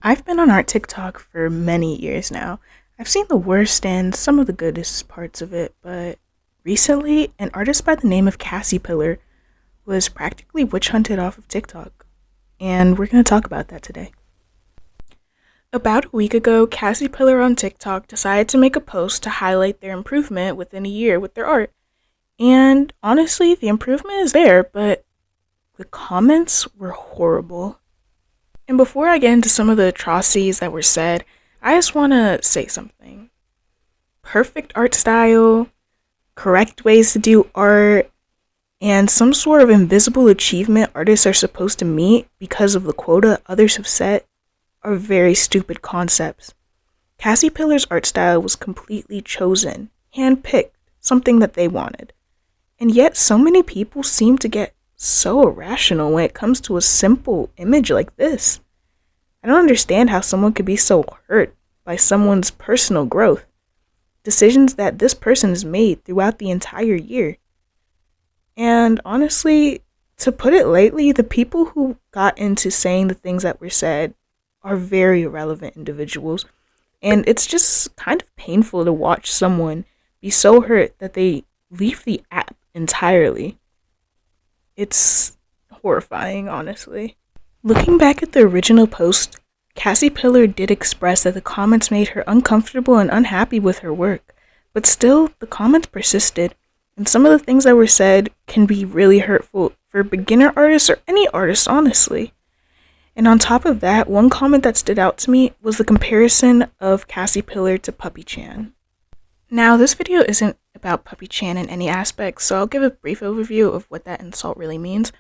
I've been on art TikTok for many years now. I've seen the worst and some of the goodest parts of it, but recently, an artist by the name of Cassypillar was practically witch hunted off of TikTok, and we're going to talk about that today. About a week ago, Cassypillar on TikTok decided to make a post to highlight their improvement within a year with their art. And honestly, the improvement is there, but the comments were horrible. And before I get into some of the atrocities that were said, I just want to say something. Perfect art style, correct ways to do art, and some sort of invisible achievement artists are supposed to meet because of the quota others have set are very stupid concepts. Cassypillar's art style was completely chosen, handpicked, something that they wanted. And yet so many people seem to get so irrational when it comes to a simple image like this. I don't understand how someone could be so hurt by someone's personal growth, decisions that this person has made throughout the entire year. And honestly, to put it lightly, the people who got into saying the things that were said are very irrelevant individuals, and it's just kind of painful to watch someone be so hurt that they leave the app entirely. It's horrifying, honestly. Looking back at the original post, Cassypillar did express that the comments made her uncomfortable and unhappy with her work, but still, the comments persisted, and some of the things that were said can be really hurtful for beginner artists or any artist, honestly. And on top of that, one comment that stood out to me was the comparison of Cassypillar to Puppy Chan. Now, this video isn't about Puppy Chan in any aspect, so I'll give a brief overview of what that insult really means.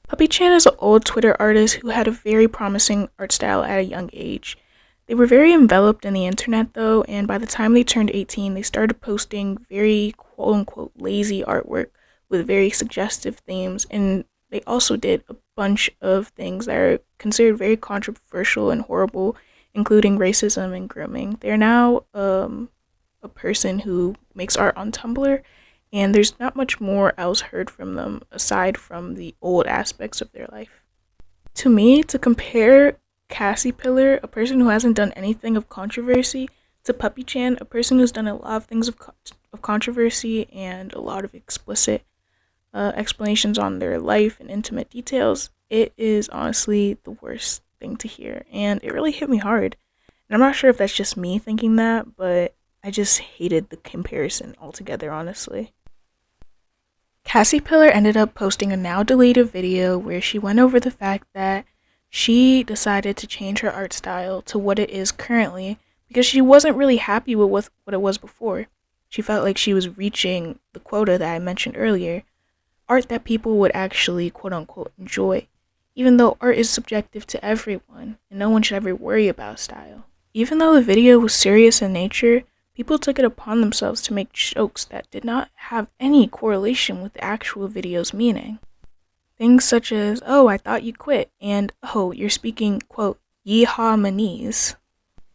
Puppy Chan is an old Twitter artist who had a very promising art style at a young age. They were very enveloped in the internet though, and by the time they turned 18, they started posting very quote-unquote lazy artwork with very suggestive themes, and they also did a bunch of things that are considered very controversial and horrible, including racism and grooming. They're now a person who makes art on Tumblr, and there's not much more else heard from them aside from the old aspects of their life. To me, to compare Cassypillar, a person who hasn't done anything of controversy, to Puppy Chan, a person who's done a lot of things of controversy and a lot of explicit explanations on their life and intimate details, it is honestly the worst thing to hear, and it really hit me hard. And I'm not sure if that's just me thinking that, but I just hated the comparison altogether, honestly. Cassypillar ended up posting a now deleted video where she went over the fact that she decided to change her art style to what it is currently because she wasn't really happy with what it was before. She felt like she was reaching the quota that I mentioned earlier, art that people would actually quote-unquote enjoy, even though art is subjective to everyone and no one should ever worry about style. Even though the video was serious in nature, people took it upon themselves to make jokes that did not have any correlation with the actual video's meaning. Things such as, "Oh, I thought you quit," and "Oh, you're speaking, quote, yeehaw manese."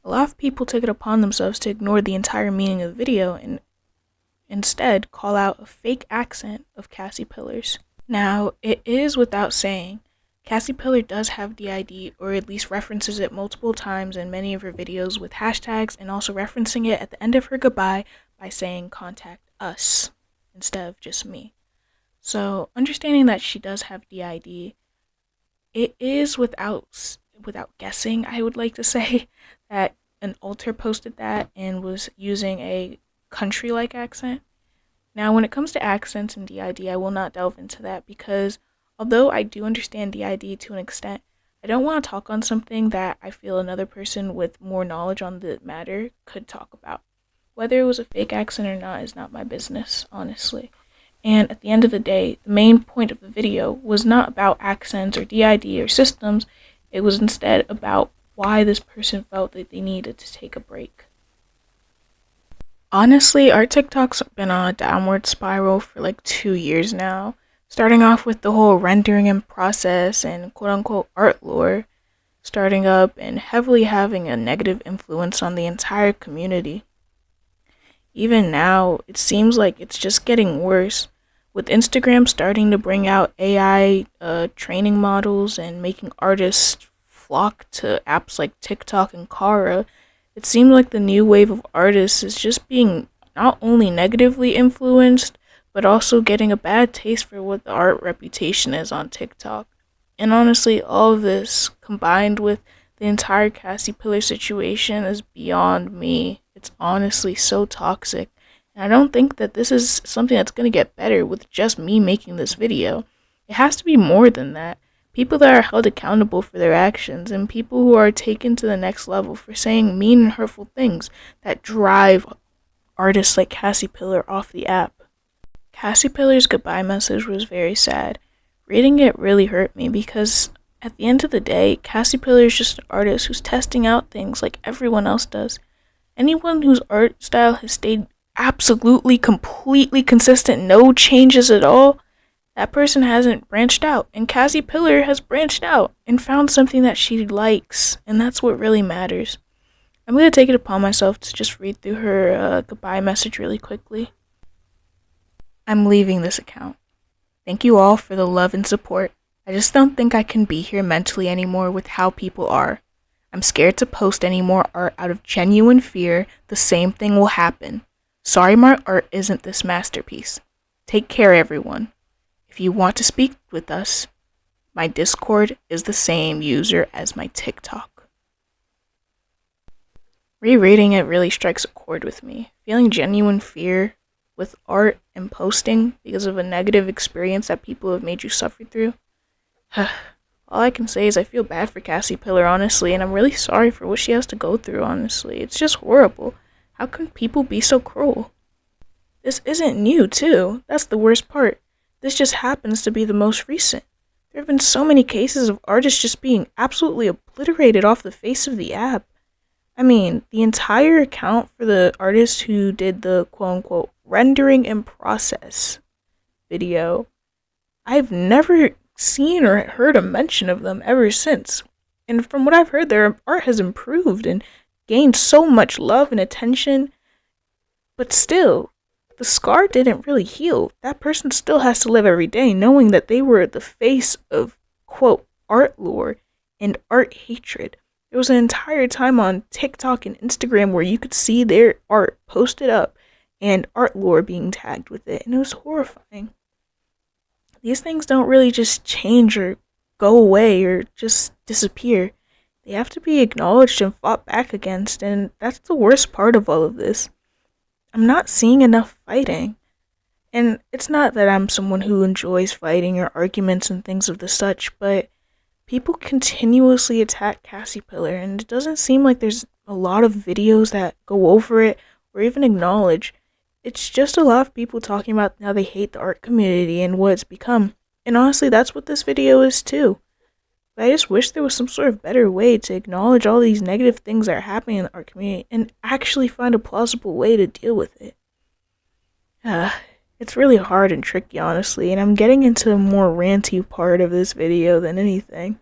A lot of people took it upon themselves to ignore the entire meaning of the video and instead call out a fake accent of Cassypillar's. Now, it is without saying, Cassypillar does have DID, or at least references it multiple times in many of her videos with hashtags, and also referencing it at the end of her goodbye by saying "contact us" instead of just me. So, understanding that she does have DID, it is without guessing, I would like to say, that an alter posted that and was using a country-like accent. Now, when it comes to accents and DID, I will not delve into that because although I do understand DID to an extent, I don't want to talk on something that I feel another person with more knowledge on the matter could talk about. Whether it was a fake accent or not is not my business, honestly. And at the end of the day, the main point of the video was not about accents or DID or systems, it was instead about why this person felt that they needed to take a break. Honestly, our TikTok's been on a downward spiral for like 2 years now. Starting off with the whole rendering and process and quote-unquote artlore starting up and heavily having a negative influence on the entire community. Even now, it seems like it's just getting worse, with Instagram starting to bring out AI training models and making artists flock to apps like TikTok and Kara, it seemed like the new wave of artists is just being not only negatively influenced, but also getting a bad taste for what the art reputation is on TikTok. And honestly, all of this combined with the entire Cassypillar situation is beyond me. It's honestly so toxic. And I don't think that this is something that's going to get better with just me making this video. It has to be more than that. People that are held accountable for their actions, and people who are taken to the next level for saying mean and hurtful things that drive artists like Cassypillar off the app. Cassypillar's goodbye message was very sad. Reading it really hurt me because at the end of the day, Cassypillar is just an artist who's testing out things like everyone else does. Anyone whose art style has stayed absolutely, completely consistent, no changes at all, that person hasn't branched out. And Cassypillar has branched out and found something that she likes, and that's what really matters. I'm going to take it upon myself to just read through her goodbye message really quickly. I'm leaving this account. Thank you all for the love and support. I just don't think I can be here mentally anymore with how people are. I'm scared to post any more art out of genuine fear the same thing will happen. Sorry my art isn't this masterpiece. Take care, everyone. If you want to speak with us, my Discord is the same user as my TikTok. Rereading it really strikes a chord with me. Feeling genuine fear with art and posting because of a negative experience that people have made you suffer through. All I can say is I feel bad for Cassypillar, honestly, and I'm really sorry for what she has to go through, honestly. It's just horrible. How can people be so cruel? This isn't new, too. That's the worst part. This just happens to be the most recent. There have been so many cases of artists just being absolutely obliterated off the face of the app. I mean, the entire account for the artist who did the quote-unquote rendering in process video, I've never seen or heard a mention of them ever since. And from what I've heard, their art has improved and gained so much love and attention. But still, the scar didn't really heal. That person still has to live every day knowing that they were the face of, quote, artlore and art hatred. There was an entire time on TikTok and Instagram where you could see their art posted up and artlore being tagged with it, and it was horrifying. These things don't really just change or go away or just disappear. They have to be acknowledged and fought back against, and that's the worst part of all of this. I'm not seeing enough fighting. And it's not that I'm someone who enjoys fighting or arguments and things of the such, but people continuously attack Cassypillar, and it doesn't seem like there's a lot of videos that go over it or even acknowledge. It's just a lot of people talking about how they hate the art community and what it's become. And honestly, that's what this video is too. But I just wish there was some sort of better way to acknowledge all these negative things that are happening in the art community and actually find a plausible way to deal with it. It's really hard and tricky, honestly, and I'm getting into a more ranty part of this video than anything.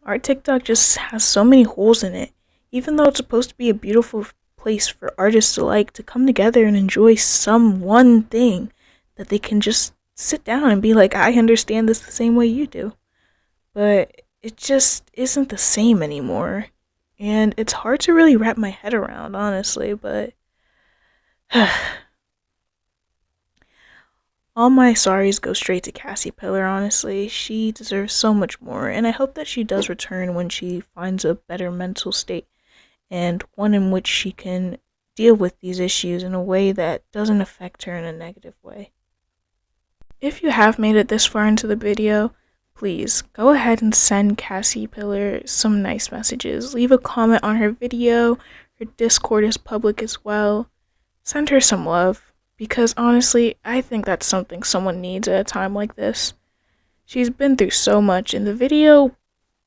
Art TikTok just has so many holes in it, even though it's supposed to be a beautiful place for artists alike to come together and enjoy some one thing that they can just sit down and be like, I understand this the same way you do. But it just isn't the same anymore. And it's hard to really wrap my head around, honestly, but all my sorries go straight to Cassypillar, honestly. She deserves so much more, and I hope that she does return when she finds a better mental state, and one in which she can deal with these issues in a way that doesn't affect her in a negative way. If you have made it this far into the video, please go ahead and send Cassypillar some nice messages. Leave a comment on her video. Her Discord is public as well. Send her some love, because honestly, I think that's something someone needs at a time like this. She's been through so much. In the video,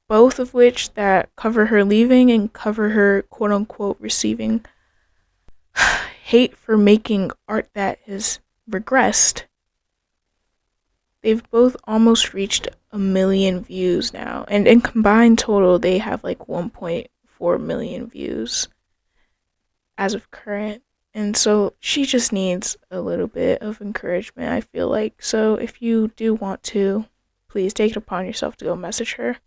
both of which that cover her leaving and cover her quote-unquote receiving hate for making art that has regressed, they've both almost reached 1 million views now. And in combined total, they have like 1.4 million views as of current. And so she just needs a little bit of encouragement, I feel like. So if you do want to, please take it upon yourself to go message her.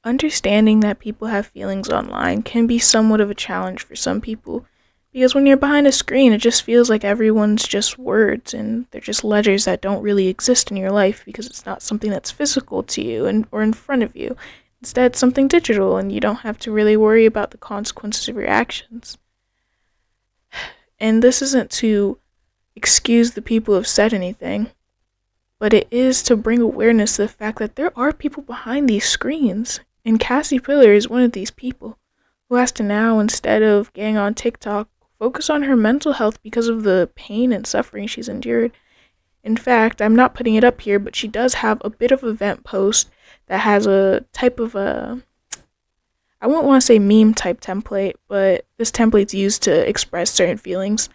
Understanding that people have feelings online can be somewhat of a challenge for some people because when you're behind a screen, it just feels like everyone's just words and they're just letters that don't really exist in your life because it's not something that's physical to you or in front of you. Instead, something digital, and you don't have to really worry about the consequences of your actions. And this isn't to excuse the people who have said anything, but it is to bring awareness to the fact that there are people behind these screens. And Cassie Pillar is one of these people who has to now, instead of getting on TikTok, focus on her mental health because of the pain and suffering she's endured. In fact, I'm not putting it up here, but she does have a bit of a vent post that has a type of I won't want to say meme type template, but this template's used to express certain feelings.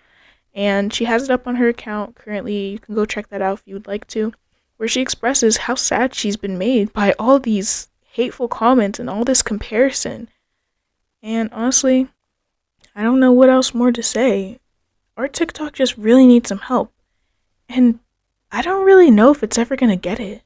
And she has it up on her account currently. You can go check that out if you would like to, where she expresses how sad she's been made by all these hateful comments and all this comparison. And honestly, I don't know what else more to say. Our TikTok just really needs some help. And I don't really know if it's ever gonna get it.